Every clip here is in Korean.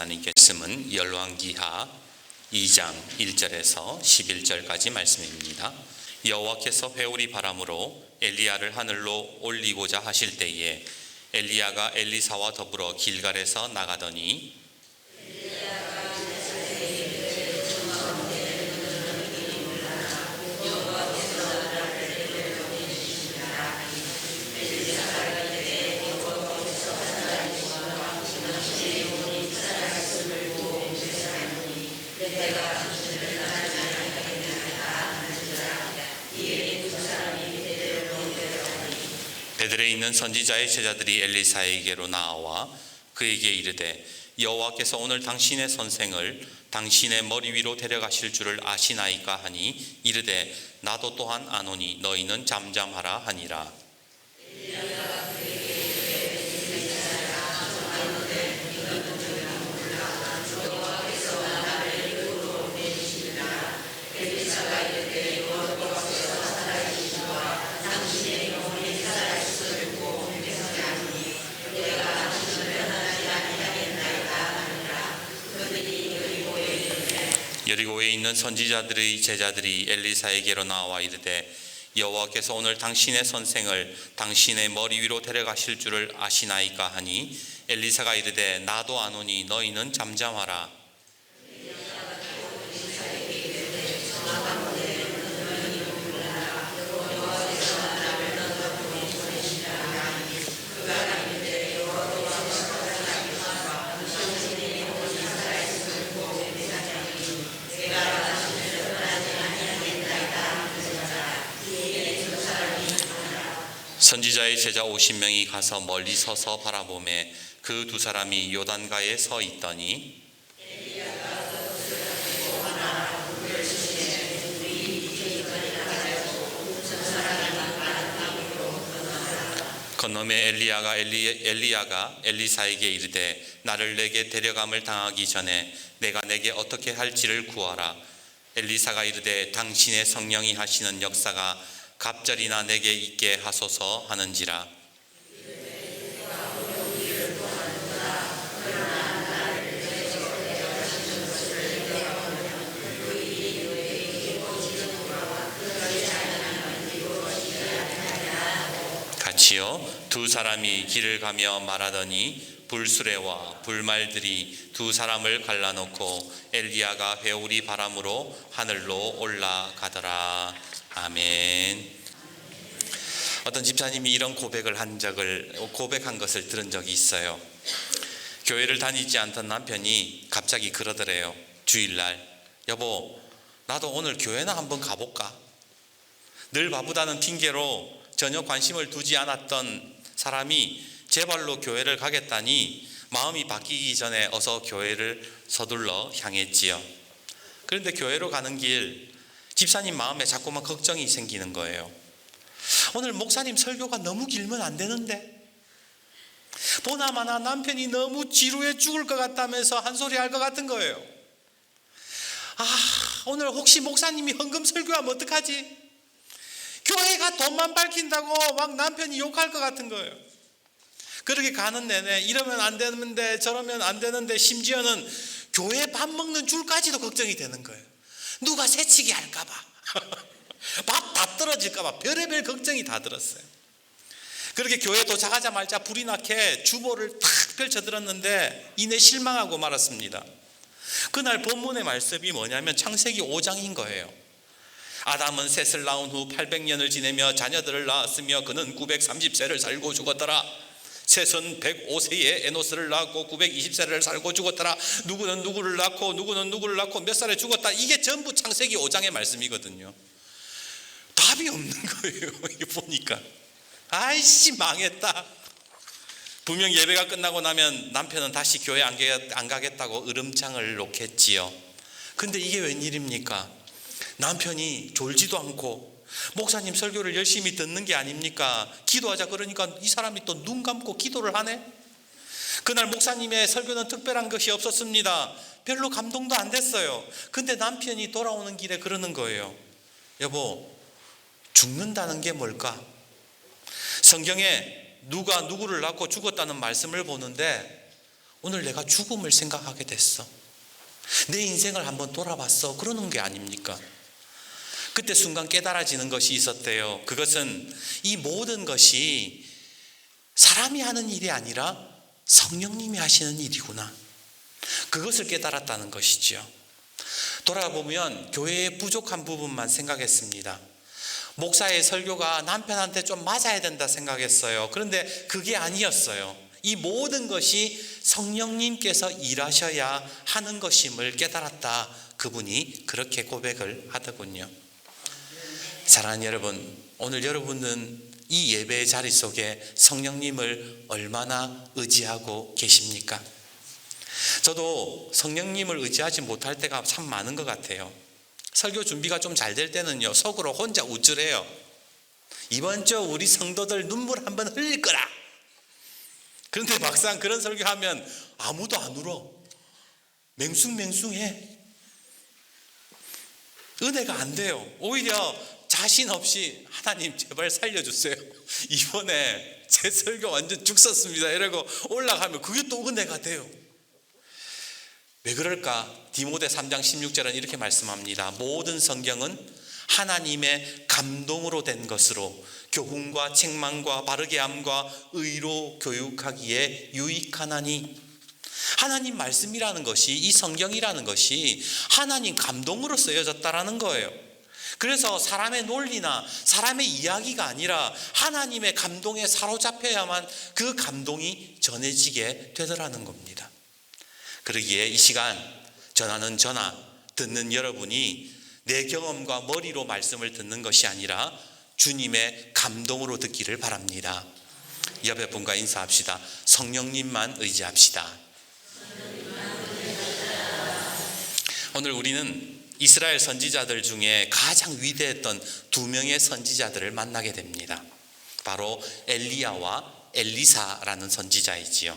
하나님께 말씀은 열왕기하 2장 1절에서 11절까지 말씀입니다. 여호와께서 회오리 바람으로 엘리야를 하늘로 올리고자 하실 때에 엘리야가 엘리사와 더불어 길갈에서 나가더니 베들에 있는 선지자의 제자들이 엘리사에게로 나와 그에게 이르되 여호와께서 오늘 당신의 선생을 당신의 머리 위로 데려가실 줄을 아시나이까 하니 이르되 나도 또한 아노니 너희는 잠잠하라 하니라. 여리고에 있는 선지자들의 제자들이 엘리사에게로 나와 이르되 여호와께서 오늘 당신의 선생을 당신의 머리 위로 데려가실 줄을 아시나이까 하니 엘리사가 이르되 나도 아노니 너희는 잠잠하라. 선지자의 제자 50명이 가서 멀리 서서 바라보매 그 두 사람이 요단가에 서 있더니 건너매 엘리야가 엘리사에게 이르되 나를 내게 데려감을 당하기 전에 내가 내게 어떻게 할지를 구하라. 엘리사가 이르되 당신의 성령이 하시는 역사가 갑절이나 내게 있게 하소서 하는지라. 같이요. 두 사람이 길을 가며 말하더니 불수레와 불말들이 두 사람을 갈라놓고 엘리야가 회오리 바람으로 하늘로 올라가더라. 아멘. 어떤 집사님이 이런 고백한 것을 들은 적이 있어요. 교회를 다니지 않던 남편이 갑자기 그러더래요. 주일날 여보 나도 오늘 교회나 한번 가볼까? 늘 바쁘다는 핑계로 전혀 관심을 두지 않았던 사람이 제발로 교회를 가겠다니 마음이 바뀌기 전에 어서 교회를 서둘러 향했지요. 그런데 교회로 가는 길 집사님 마음에 자꾸만 걱정이 생기는 거예요. 오늘 목사님 설교가 너무 길면 안 되는데 보나마나 남편이 너무 지루해 죽을 것 같다면서 한 소리 할 것 같은 거예요. 오늘 혹시 목사님이 헌금 설교하면 어떡하지? 교회가 돈만 밝힌다고 막 남편이 욕할 것 같은 거예요. 그렇게 가는 내내 이러면 안 되는데 저러면 안 되는데 심지어는 교회 밥 먹는 줄까지도 걱정이 되는 거예요. 누가 새치기 할까 봐 밥 다 떨어질까 봐 별의별 걱정이 다 들었어요. 그렇게 교회 도착하자마자 불이 나게 주보를 탁 펼쳐들었는데 이내 실망하고 말았습니다. 그날 본문의 말씀이 뭐냐면 창세기 5장인 거예요. 아담은 셋을 낳은 후 800년을 지내며 자녀들을 낳았으며 그는 930세를 살고 죽었더라. 셋은 105세에 에노스를 낳았고 920세를 살고 죽었더라. 누구는 누구를 낳고 누구는 누구를 낳고 몇 살에 죽었다. 이게 전부 창세기 5장의 말씀이거든요. 답이 없는 거예요. 이게 보니까 아이씨 망했다. 분명 예배가 끝나고 나면 남편은 다시 교회 안 가겠다고 으름장을 놓겠지요. 근데 이게 웬일입니까? 남편이 졸지도 않고 목사님 설교를 열심히 듣는 게 아닙니까? 기도하자 그러니까 이 사람이 또 눈 감고 기도를 하네. 그날 목사님의 설교는 특별한 것이 없었습니다. 별로 감동도 안 됐어요. 근데 남편이 돌아오는 길에 그러는 거예요. 여보 죽는다는 게 뭘까? 성경에 누가 누구를 낳고 죽었다는 말씀을 보는데 오늘 내가 죽음을 생각하게 됐어. 내 인생을 한번 돌아봤어. 그러는 게 아닙니까? 그때 순간 깨달아지는 것이 있었대요. 그것은 이 모든 것이 사람이 하는 일이 아니라 성령님이 하시는 일이구나. 그것을 깨달았다는 것이죠. 돌아보면 교회의 부족한 부분만 생각했습니다. 목사의 설교가 남편한테 좀 맞아야 된다 생각했어요. 그런데 그게 아니었어요. 이 모든 것이 성령님께서 일하셔야 하는 것임을 깨달았다. 그분이 그렇게 고백을 하더군요. 사랑하는 여러분, 오늘 여러분은 이 예배의 자리 속에 성령님을 얼마나 의지하고 계십니까? 저도 성령님을 의지하지 못할 때가 참 많은 것 같아요. 설교 준비가 좀 잘 될 때는요, 속으로 혼자 우쭐해요. 이번 주 우리 성도들 눈물 한번 흘릴 거라. 그런데 막상 그런 설교하면 아무도 안 울어. 맹숭맹숭해. 은혜가 안 돼요. 오히려 자신 없이 하나님 제발 살려주세요. 이번에 제 설교 완전 죽 썼습니다. 이러고 올라가면 그게 또 은혜가 돼요. 왜 그럴까? 디모데 3장 16절은 이렇게 말씀합니다. 모든 성경은 하나님의 감동으로 된 것으로 교훈과 책망과 바르게 함과 의로 교육하기에 유익하나니. 하나님 말씀이라는 것이, 이 성경이라는 것이 하나님 감동으로 쓰여졌다라는 거예요. 그래서 사람의 논리나 사람의 이야기가 아니라 하나님의 감동에 사로잡혀야만 그 감동이 전해지게 되더라는 겁니다. 그러기에 이 시간 전하는 저나 듣는 여러분이 내 경험과 머리로 말씀을 듣는 것이 아니라 주님의 감동으로 듣기를 바랍니다. 옆에 분과 인사합시다. 성령님만 의지합시다. 오늘 우리는 이스라엘 선지자들 중에 가장 위대했던 두 명의 선지자들을 만나게 됩니다. 바로 엘리야와 엘리사라는 선지자이지요.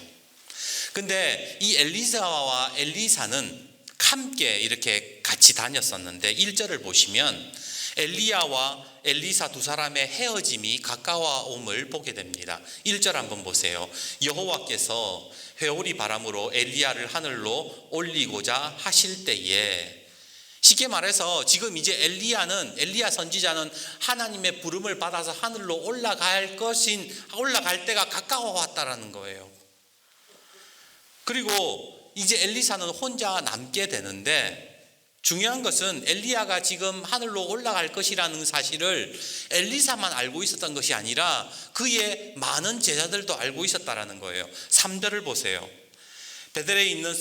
근데 이 엘리사와 엘리사는 함께 이렇게 같이 다녔었는데 1절을 보시면 엘리야와 엘리사 두 사람의 헤어짐이 가까워옴을 보게 됩니다. 1절 한번 보세요. 여호와께서 회오리 바람으로 엘리야를 하늘로 올리고자 하실 때에, 쉽게 말해서 지금 이제 엘리야 선지자는 하나님의 부름을 받아서 하늘로 올라갈 때가 가까워 왔다라는 거예요. 그리고 이제 엘리사는 혼자 남게 되는데, 중요한 것은 엘리야가 지금 하늘로 올라갈 것이라는 사실을 엘리사만 알고 있었던 것이 아니라 그의 많은 제자들도 알고 있었다라는 거예요. 3절을 보세요. 베델에 있는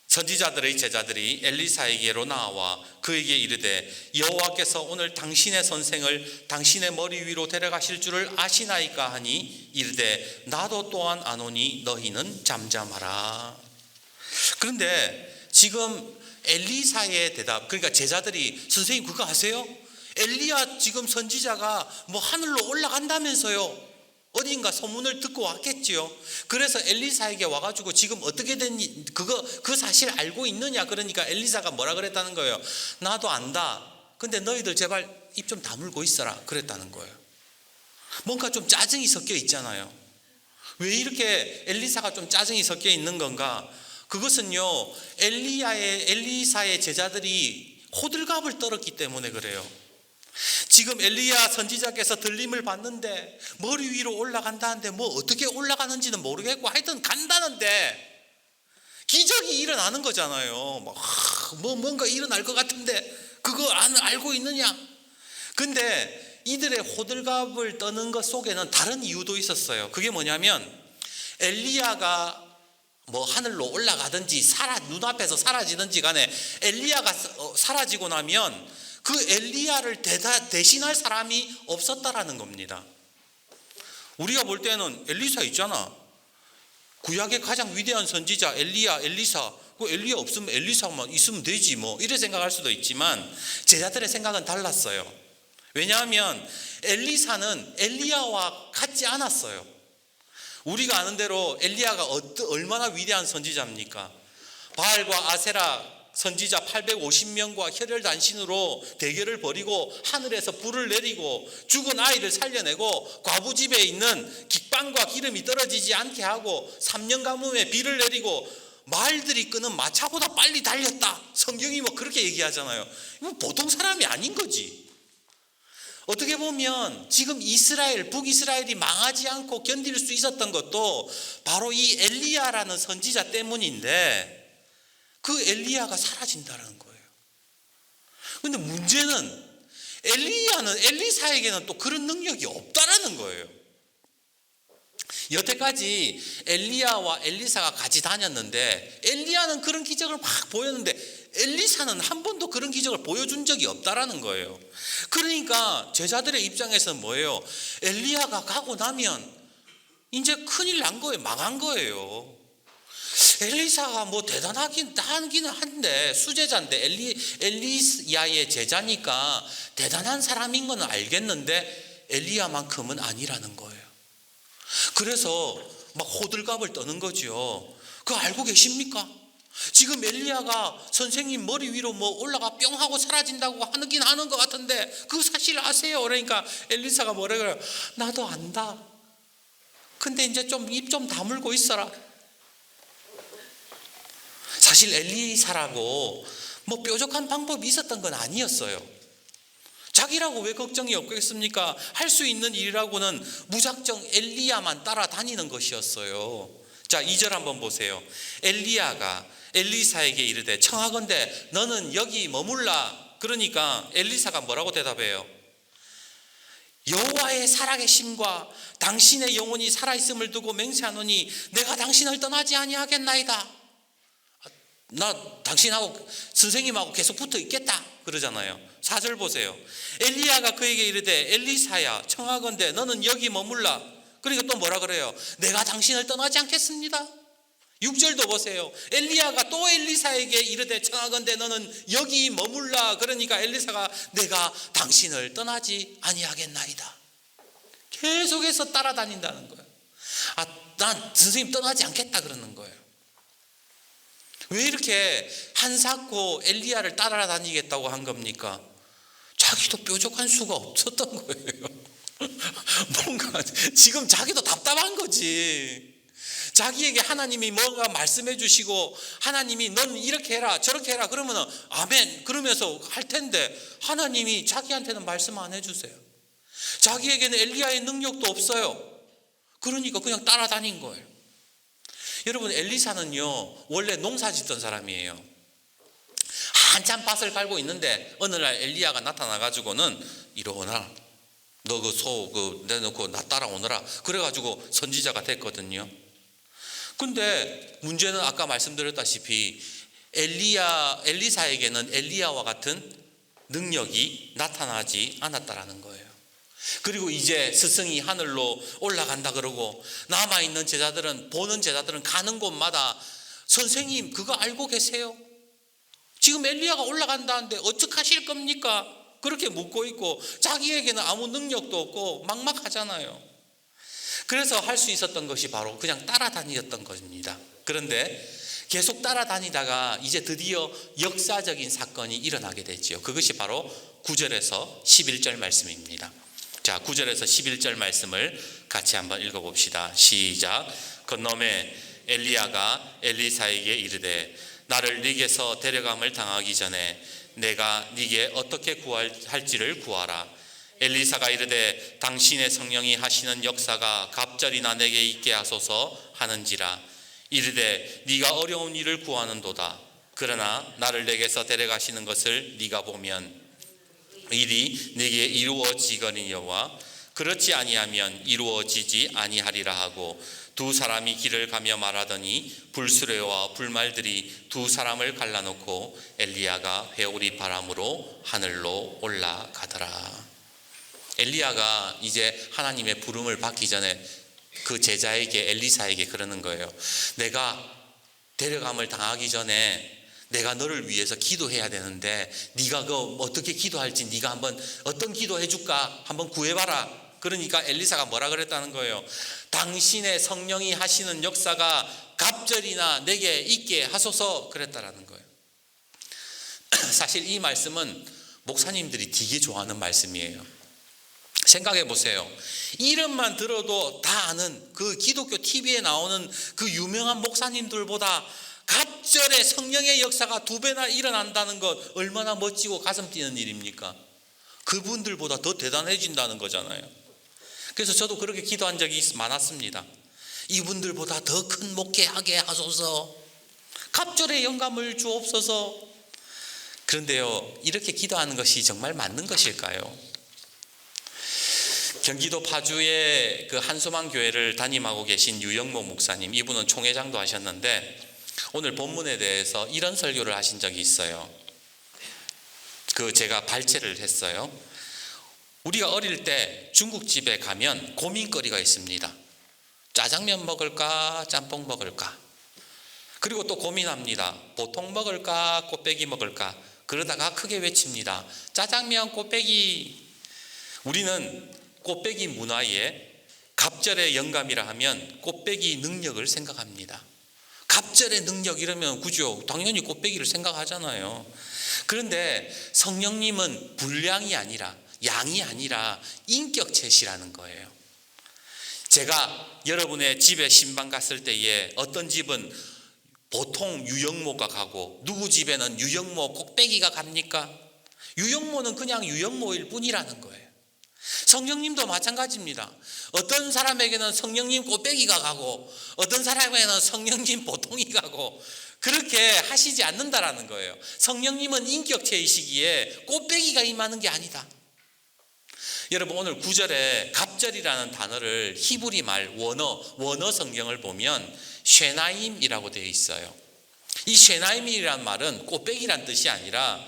선지자들의 제자들이 엘리사에게로 나와 그에게 이르되 여호와께서 오늘 당신의 선생을 당신의 머리 위로 데려가실 줄을 아시나이까 하니 이르되 나도 또한 아노니 너희는 잠잠하라. 그런데 지금 엘리사의 대답, 그러니까 제자들이 선생님 그거 아세요? 엘리야 지금 선지자가 뭐 하늘로 올라간다면서요. 어딘가 소문을 듣고 왔겠지요. 그래서 엘리사에게 와가지고 지금 어떻게 됐니? 그 사실 알고 있느냐? 그러니까 엘리사가 뭐라 그랬다는 거예요? 나도 안다. 근데 너희들 제발 입 좀 다물고 있어라. 그랬다는 거예요. 뭔가 좀 짜증이 섞여 있잖아요. 왜 이렇게 엘리사가 좀 짜증이 섞여 있는 건가? 그것은요, 엘리사의 제자들이 호들갑을 떨었기 때문에 그래요. 지금 엘리야 선지자께서 들림을 받는데 머리 위로 올라간다는데 뭐 어떻게 올라가는지는 모르겠고 하여튼 간다는데 기적이 일어나는 거잖아요. 뭔가 일어날 것 같은데 그거 알고 있느냐? 근데 이들의 호들갑을 떠는 것 속에는 다른 이유도 있었어요. 그게 뭐냐면 엘리야가 뭐 하늘로 올라가든지 눈앞에서 사라지든지 간에 엘리야가 사라지고 나면 그 엘리야를 대신할 사람이 없었다라는 겁니다. 우리가 볼 때는 엘리사 있잖아. 구약의 가장 위대한 선지자 엘리사. 그 엘리야 없으면 엘리사만 있으면 되지 뭐 이래 생각할 수도 있지만 제자들의 생각은 달랐어요. 왜냐하면 엘리사는 엘리야와 같지 않았어요. 우리가 아는 대로 엘리야가 얼마나 위대한 선지자입니까? 바알과 아세라 선지자 850명과 혈혈단신으로 대결을 벌이고 하늘에서 불을 내리고 죽은 아이를 살려내고 과부 집에 있는 깃방과 기름이 떨어지지 않게 하고 3년 가뭄에 비를 내리고 말들이 끄는 마차보다 빨리 달렸다. 성경이 뭐 그렇게 얘기하잖아요. 이건 보통 사람이 아닌 거지. 어떻게 보면 지금 이스라엘, 북이스라엘이 망하지 않고 견딜 수 있었던 것도 바로 이 엘리야라는 선지자 때문인데 그 엘리야가 사라진다는 거예요. 그런데 문제는 엘리사에게는 또 그런 능력이 없다라는 거예요. 여태까지 엘리야와 엘리사가 같이 다녔는데 엘리야는 그런 기적을 막 보였는데 엘리사는 한 번도 그런 기적을 보여준 적이 없다라는 거예요. 그러니까 제자들의 입장에서는 뭐예요? 엘리야가 가고 나면 이제 큰일 난 거예요. 망한 거예요. 엘리사가 뭐 대단하긴 한데 수제자인데 엘리야의 제자니까 대단한 사람인 건 알겠는데 엘리야만큼은 아니라는 거예요. 그래서 막 호들갑을 떠는 거죠. 그거 알고 계십니까? 지금 엘리야가 선생님 머리 위로 뭐 올라가 뿅 하고 사라진다고 하긴 하는 것 같은데 그 사실 아세요? 그러니까 엘리사가 뭐라 그래요? 나도 안다. 근데 이제 좀 입 좀 다물고 있어라. 사실 엘리사라고 뭐 뾰족한 방법이 있었던 건 아니었어요. 자기라고 왜 걱정이 없겠습니까? 할 수 있는 일이라고는 무작정 엘리야만 따라다니는 것이었어요. 자, 2절 한번 보세요. 엘리야가 엘리사에게 이르되 청하건대 너는 여기 머물라. 그러니까 엘리사가 뭐라고 대답해요? 여호와의 살아계심과 당신의 영혼이 살아있음을 두고 맹세하노니 내가 당신을 떠나지 아니하겠나이다. 나 당신하고 선생님하고 계속 붙어 있겠다 그러잖아요. 4절 보세요. 엘리야가 그에게 이르되 엘리사야 청하건대 너는 여기 머물라. 그러니까 또 뭐라 그래요? 내가 당신을 떠나지 않겠습니다. 6절도 보세요. 엘리야가 또 엘리사에게 이르되 청하건대 너는 여기 머물라. 그러니까 엘리사가 내가 당신을 떠나지 아니하겠나이다. 계속해서 따라다닌다는 거예요. 난 선생님 떠나지 않겠다 그러는 거예요. 왜 이렇게 한사코 엘리야를 따라다니겠다고 한 겁니까? 자기도 뾰족한 수가 없었던 거예요. 뭔가 지금 자기도 답답한 거지. 자기에게 하나님이 뭔가 말씀해 주시고 하나님이 넌 이렇게 해라 저렇게 해라 그러면 아멘 그러면서 할 텐데 하나님이 자기한테는 말씀 안 해주세요. 자기에게는 엘리야의 능력도 없어요. 그러니까 그냥 따라다닌 거예요. 여러분 엘리사는요 원래 농사 짓던 사람이에요. 한참 밭을 갈고 있는데 어느 날 엘리야가 나타나가지고는 이리 오너라. 너 그 소 내놓고 나 따라오너라. 그래가지고 선지자가 됐거든요. 근데 문제는 아까 말씀드렸다시피 엘리사에게는 엘리야와 같은 능력이 나타나지 않았다라는 거예요. 그리고 이제 스승이 하늘로 올라간다 그러고 남아있는 제자들은 보는 제자들은 가는 곳마다 선생님 그거 알고 계세요? 지금 엘리야가 올라간다는데 어떡하실 겁니까? 그렇게 묻고 있고 자기에게는 아무 능력도 없고 막막하잖아요. 그래서 할 수 있었던 것이 바로 그냥 따라다녔던 것입니다. 그런데 계속 따라다니다가 이제 드디어 역사적인 사건이 일어나게 됐죠. 그것이 바로 9절에서 11절 말씀입니다. 자, 9절에서 11절 말씀을 같이 한번 읽어봅시다. 시작. 건너매 엘리야가 엘리사에게 이르되 나를 네게서 데려감을 당하기 전에 내가 네게 어떻게 구할지를 구하라. 엘리사가 이르되 당신의 성령이 하시는 역사가 갑절이나 내게 있게 하소서 하는지라. 이르되 네가 어려운 일을 구하는도다. 그러나 나를 내게서 데려가시는 것을 네가 보면 일이 네게 이루어지거니와 그렇지 아니하면 이루어지지 아니하리라 하고 두 사람이 길을 가며 말하더니 불수레와 불말들이 두 사람을 갈라놓고 엘리야가 회오리 바람으로 하늘로 올라가더라. 엘리야가 이제 하나님의 부름을 받기 전에 그 제자에게 엘리사에게 그러는 거예요. 내가 데려감을 당하기 전에 내가 너를 위해서 기도해야 되는데 네가 그 어떻게 기도할지 네가 한번 어떤 기도 해줄까 한번 구해봐라. 그러니까 엘리사가 뭐라 그랬다는 거예요. 당신의 성령이 하시는 역사가 갑절이나 내게 있게 하소서 그랬다라는 거예요. 사실 이 말씀은 목사님들이 되게 좋아하는 말씀이에요. 생각해 보세요. 이름만 들어도 다 아는 그 기독교 TV에 나오는 그 유명한 목사님들보다 갑절에 성령의 역사가 2배나 일어난다는 것 얼마나 멋지고 가슴 뛰는 일입니까? 그분들보다 더 대단해진다는 거잖아요. 그래서 저도 그렇게 기도한 적이 많았습니다. 이분들보다 더 큰 목회하게 하소서, 갑절의 영감을 주옵소서. 그런데요, 이렇게 기도하는 것이 정말 맞는 것일까요? 경기도 파주의 그 한소망 교회를 담임하고 계신 유영모 목사님, 이분은 총회장도 하셨는데 오늘 본문에 대해서 이런 설교를 하신 적이 있어요. 제가 발췌를 했어요. 우리가 어릴 때 중국집에 가면 고민거리가 있습니다. 짜장면 먹을까, 짬뽕 먹을까? 그리고 또 고민합니다. 보통 먹을까, 곱빼기 먹을까? 그러다가 크게 외칩니다. 짜장면, 곱빼기. 우리는 곱빼기 문화에 갑절의 영감이라 하면 곱빼기 능력을 생각합니다. 갑절의 능력 이러면 그죠? 당연히 곱빼기를 생각하잖아요. 그런데 성령님은 분량이 아니라, 양이 아니라 인격체시라는 거예요. 제가 여러분의 집에 신방 갔을 때에 어떤 집은 보통 유영모가 가고 누구 집에는 유영모 곱빼기가 갑니까? 유영모는 그냥 유영모일 뿐이라는 거예요. 성령님도 마찬가지입니다. 어떤 사람에게는 성령님 곱빼기가 가고 어떤 사람에게는 성령님 보통이 가고 그렇게 하시지 않는다라는 거예요. 성령님은 인격체이시기에 곱빼기가 임하는 게 아니다. 여러분, 오늘 9절에 갑절이라는 단어를 히브리 말 원어 성경을 보면 쉐나임이라고 되어 있어요. 이 쉐나임이라는 말은 곱빼기란 뜻이 아니라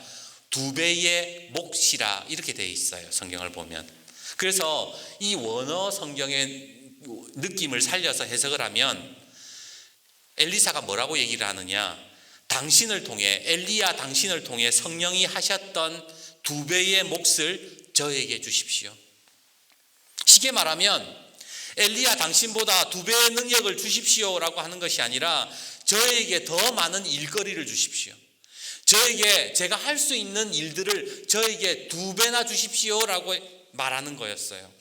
2배의 몫이라 이렇게 되어 있어요. 성경을 보면. 그래서 이 원어 성경의 느낌을 살려서 해석을 하면 엘리사가 뭐라고 얘기를 하느냐, 당신을 통해, 엘리야 당신을 통해 성령이 하셨던 2배의 몫을 저에게 주십시오. 쉽게 말하면 엘리야 당신보다 2배의 능력을 주십시오라고 하는 것이 아니라 저에게 더 많은 일거리를 주십시오. 저에게 제가 할 수 있는 일들을 저에게 2배나 주십시오라고 말하는 거였어요.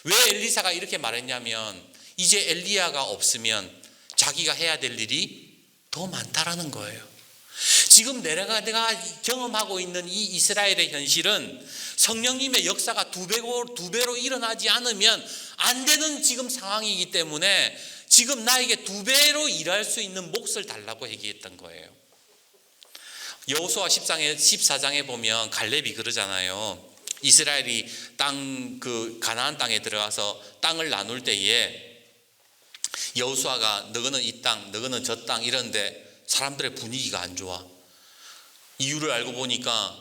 왜 엘리사가 이렇게 말했냐면 이제 엘리야가 없으면 자기가 해야 될 일이 더 많다라는 거예요. 지금 내가 경험하고 있는 이 이스라엘의 현실은 성령님의 역사가 2배로 일어나지 않으면 안 되는 지금 상황이기 때문에 지금 나에게 2배로 일할 수 있는 몫을 달라고 얘기했던 거예요. 여호수아 14장에 보면 갈렙이 그러잖아요. 이스라엘이 가나안 땅에 들어가서 땅을 나눌 때에 여호수아가 너거는 이 땅, 너거는 저 땅 이런데 사람들의 분위기가 안 좋아. 이유를 알고 보니까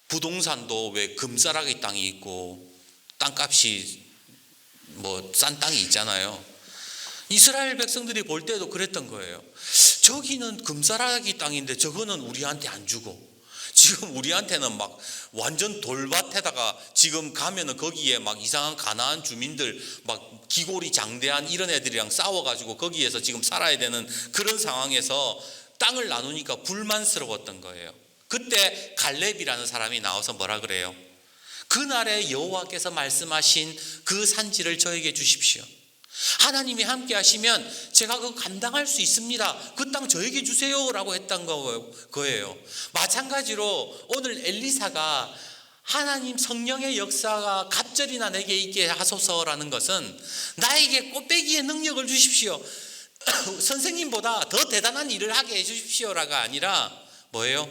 부동산도 왜 금싸라기 땅이 있고 땅값이 싼 땅이 있잖아요. 이스라엘 백성들이 볼 때도 그랬던 거예요. 저기는 금싸라기 땅인데 저거는 우리한테 안 주고 지금 우리한테는 막 완전 돌밭에다가 지금 가면은 거기에 막 이상한 가나안 주민들 막 기골이 장대한 이런 애들이랑 싸워가지고 거기에서 지금 살아야 되는 그런 상황에서 땅을 나누니까 불만스러웠던 거예요. 그때 갈렙이라는 사람이 나와서 뭐라 그래요? 그날에 여호와께서 말씀하신 그 산지를 저에게 주십시오. 하나님이 함께 하시면 제가 그거 감당할 수 있습니다. 그 땅 저에게 주세요라고 했던 거예요. 마찬가지로 오늘 엘리사가 하나님 성령의 역사가 갑절이나 내게 있게 하소서라는 것은 나에게 곱빼기의 능력을 주십시오. 선생님보다 더 대단한 일을 하게 해 주십시오라가 아니라 뭐예요?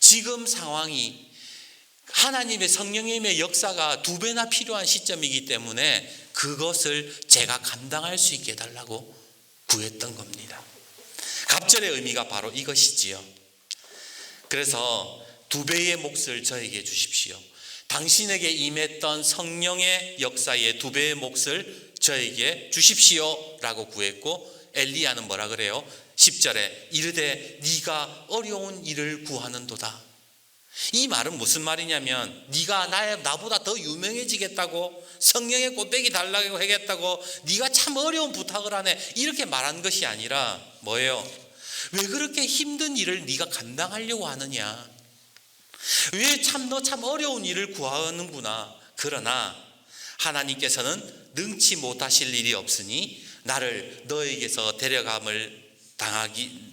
지금 상황이 하나님의 성령님의 역사가 2배나 필요한 시점이기 때문에 그것을 제가 감당할 수 있게 해달라고 구했던 겁니다. 갑절의 의미가 바로 이것이지요. 그래서 2배의 몫을 저에게 주십시오. 당신에게 임했던 성령의 역사의 2배의 몫을 저에게 주십시오 라고 구했고, 엘리야는 뭐라 그래요? 10절에 이르되 네가 어려운 일을 구하는도다. 이 말은 무슨 말이냐면 네가 나보다 더 유명해지겠다고, 성령의 곱빼기 달라고 하겠다고 네가 참 어려운 부탁을 하네, 이렇게 말한 것이 아니라 뭐예요? 왜 그렇게 힘든 일을 네가 감당하려고 하느냐? 왜 너 참 어려운 일을 구하는구나. 그러나 하나님께서는 능치 못하실 일이 없으니 나를 너에게서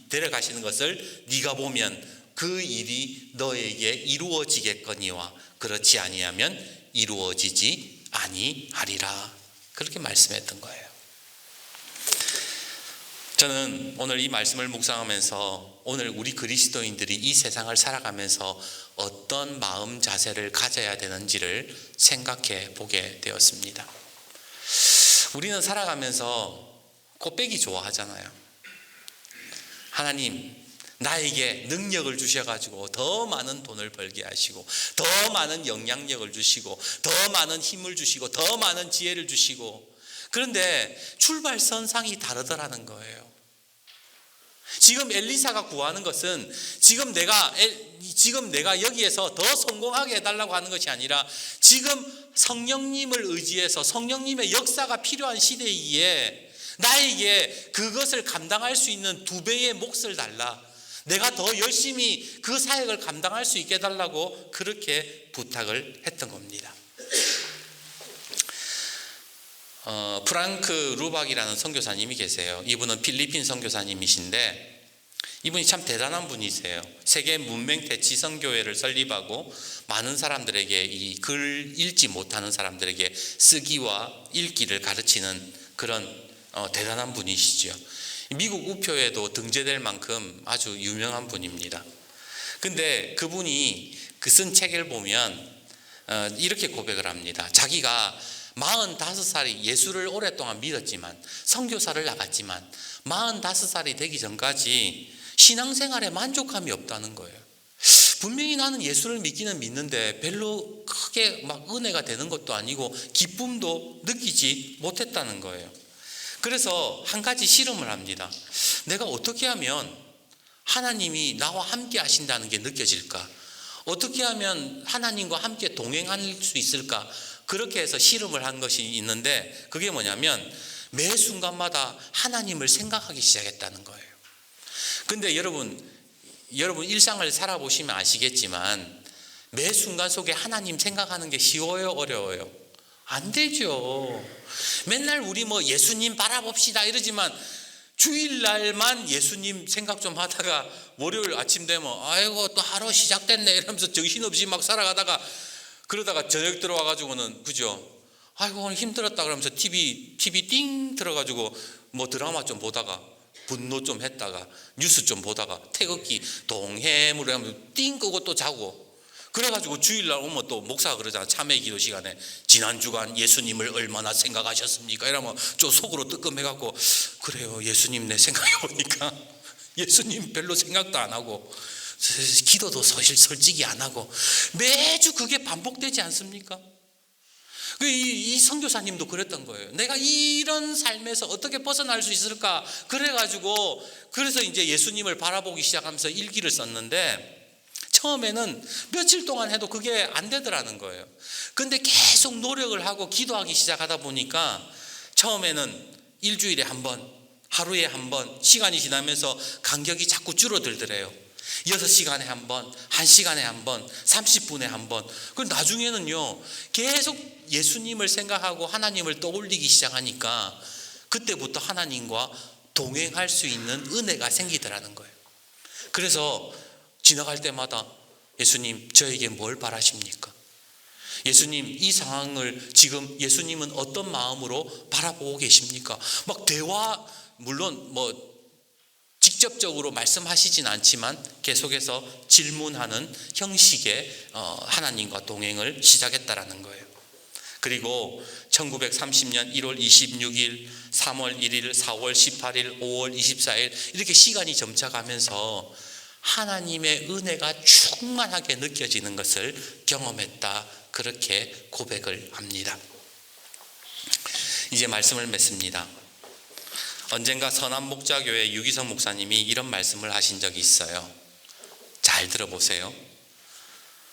데려가시는 것을 네가 보면 그 일이 너에게 이루어지겠거니와 그렇지 아니하면 이루어지지 아니하리라. 그렇게 말씀했던 거예요. 저는 오늘 이 말씀을 묵상하면서 오늘 우리 그리스도인들이 이 세상을 살아가면서 어떤 마음 자세를 가져야 되는지를 생각해 보게 되었습니다. 우리는 살아가면서 곱빼기 좋아하잖아요. 하나님, 나에게 능력을 주셔가지고 더 많은 돈을 벌게 하시고 더 많은 영향력을 주시고 더 많은 힘을 주시고 더 많은 지혜를 주시고, 그런데 출발선상이 다르더라는 거예요. 지금 엘리사가 구하는 것은 지금 내가 여기에서 더 성공하게 해달라고 하는 것이 아니라 지금 성령님을 의지해서 성령님의 역사가 필요한 시대이기에 나에게 그것을 감당할 수 있는 2배의 몫을 달라. 내가 더 열심히 그 사역을 감당할 수 있게 해달라고 그렇게 부탁을 했던 겁니다. 프랑크 루박이라는 선교사님이 계세요. 이분은 필리핀 선교사님이신데 이분이 참 대단한 분이세요. 세계 문맹 대치 선교회를 설립하고 많은 사람들에게 이 글 읽지 못하는 사람들에게 쓰기와 읽기를 가르치는 그런 대단한 분이시죠. 미국 우표에도 등재될 만큼 아주 유명한 분입니다. 근데 그분이 쓴 책을 보면 이렇게 고백을 합니다. 자기가 45살이 예수를 오랫동안 믿었지만 선교사를 나갔지만 45살이 되기 전까지 신앙생활에 만족감이 없다는 거예요. 분명히 나는 예수를 믿기는 믿는데 별로 크게 막 은혜가 되는 것도 아니고 기쁨도 느끼지 못했다는 거예요. 그래서 한 가지 실험을 합니다. 내가 어떻게 하면 하나님이 나와 함께 하신다는 게 느껴질까? 어떻게 하면 하나님과 함께 동행할 수 있을까? 그렇게 해서 실험을 한 것이 있는데 그게 뭐냐면 매 순간마다 하나님을 생각하기 시작했다는 거예요. 근데 여러분 일상을 살아보시면 아시겠지만 매 순간 속에 하나님 생각하는 게 쉬워요, 어려워요? 안 되죠. 맨날 우리 예수님 바라봅시다 이러지만 주일날만 예수님 생각 좀 하다가 월요일 아침 되면 아이고 또 하루 시작됐네 이러면서 정신없이 막 살아가다가 그러다가 저녁 들어와가지고는 그죠? 아이고 오늘 힘들었다 그러면서 TV 띵 들어가지고 드라마 좀 보다가 분노 좀 했다가 뉴스 좀 보다가 태극기 동해물에 하면 띵 끄고 또 자고, 그래가지고 주일날 오면 또 목사가 그러잖아. 참회 기도 시간에 지난 주간 예수님을 얼마나 생각하셨습니까? 이러면 좀 속으로 뜨끔해갖고 그래요, 예수님 내 생각해보니까 예수님 별로 생각도 안 하고 기도도 사실 솔직히 안 하고 매주 그게 반복되지 않습니까? 이 선교사님도 그랬던 거예요. 내가 이런 삶에서 어떻게 벗어날 수 있을까? 그래서 이제 예수님을 바라보기 시작하면서 일기를 썼는데 처음에는 며칠 동안 해도 그게 안 되더라는 거예요. 근데 계속 노력을 하고 기도하기 시작하다 보니까 처음에는 일주일에 한 번, 하루에 한 번, 시간이 지나면서 간격이 자꾸 줄어들더래요. 6시간에 한 번, 1시간에 한 번, 30분에 한 번. 그리고 나중에는요 계속 예수님을 생각하고 하나님을 떠올리기 시작하니까 그때부터 하나님과 동행할 수 있는 은혜가 생기더라는 거예요. 그래서 지나갈 때마다 예수님 저에게 뭘 바라십니까? 예수님 이 상황을 지금 예수님은 어떤 마음으로 바라보고 계십니까? 막 대화, 물론 직접적으로 말씀하시진 않지만 계속해서 질문하는 형식의 하나님과 동행을 시작했다라는 거예요. 그리고 1930년 1월 26일, 3월 1일, 4월 18일, 5월 24일 이렇게 시간이 점차가면서 하나님의 은혜가 충만하게 느껴지는 것을 경험했다, 그렇게 고백을 합니다. 이제 말씀을 맺습니다. 언젠가 선한목자교회 유기성 목사님이 이런 말씀을 하신 적이 있어요. 잘 들어보세요.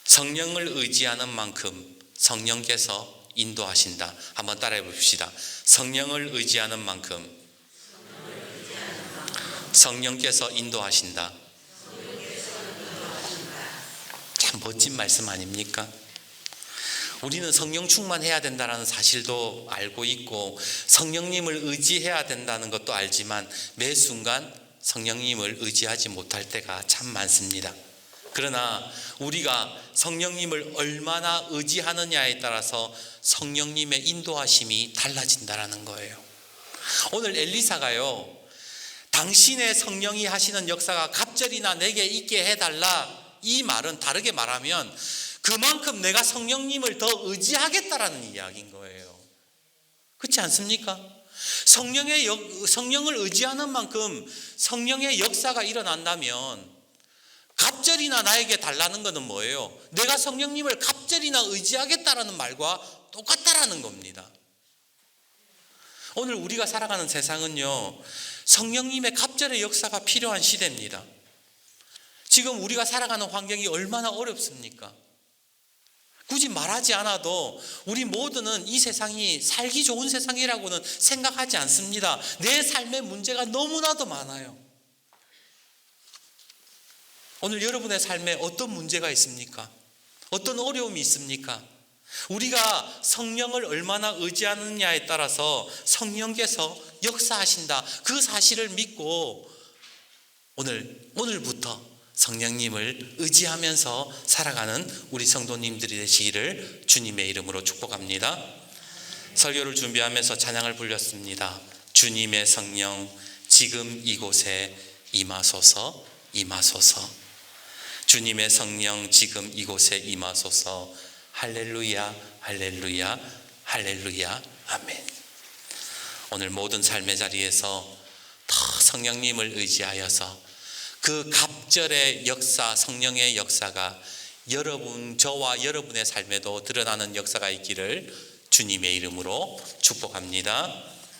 성령을 의지하는 만큼 성령께서 인도하신다. 한번 따라해 봅시다. 성령을 의지하는 만큼 성령께서 인도하신다. 참 멋진 말씀 아닙니까? 우리는 성령 충만해야 된다는 사실도 알고 있고 성령님을 의지해야 된다는 것도 알지만 매 순간 성령님을 의지하지 못할 때가 참 많습니다. 그러나 우리가 성령님을 얼마나 의지하느냐에 따라서 성령님의 인도하심이 달라진다는 거예요. 오늘 엘리사가요, 당신의 성령이 하시는 역사가 갑절이나 내게 있게 해달라, 이 말은 다르게 말하면 그만큼 내가 성령님을 더 의지하겠다라는 이야기인 거예요. 그렇지 않습니까? 성령을 의지하는 만큼 성령의 역사가 일어난다면 갑절이나 나에게 달라는 것은 뭐예요? 내가 성령님을 갑절이나 의지하겠다라는 말과 똑같다라는 겁니다. 오늘 우리가 살아가는 세상은요, 성령님의 갑절의 역사가 필요한 시대입니다. 지금 우리가 살아가는 환경이 얼마나 어렵습니까? 굳이 말하지 않아도 우리 모두는 이 세상이 살기 좋은 세상이라고는 생각하지 않습니다. 내 삶의 문제가 너무나도 많아요. 오늘 여러분의 삶에 어떤 문제가 있습니까? 어떤 어려움이 있습니까? 우리가 성령을 얼마나 의지하느냐에 따라서 성령께서 역사하신다, 그 사실을 믿고 오늘부터 성령님을 의지하면서 살아가는 우리 성도님들이 되시기를 주님의 이름으로 축복합니다. 설교를 준비하면서 찬양을 불렸습니다. 주님의 성령 지금 이곳에 임하소서, 임하소서. 주님의 성령 지금 이곳에 임하소서. 할렐루야, 할렐루야, 할렐루야, 아멘. 오늘 모든 삶의 자리에서 더 성령님을 의지하여서 그 갑절의 역사, 성령의 역사가 저와 여러분의 삶에도 드러나는 역사가 있기를 주님의 이름으로 축복합니다.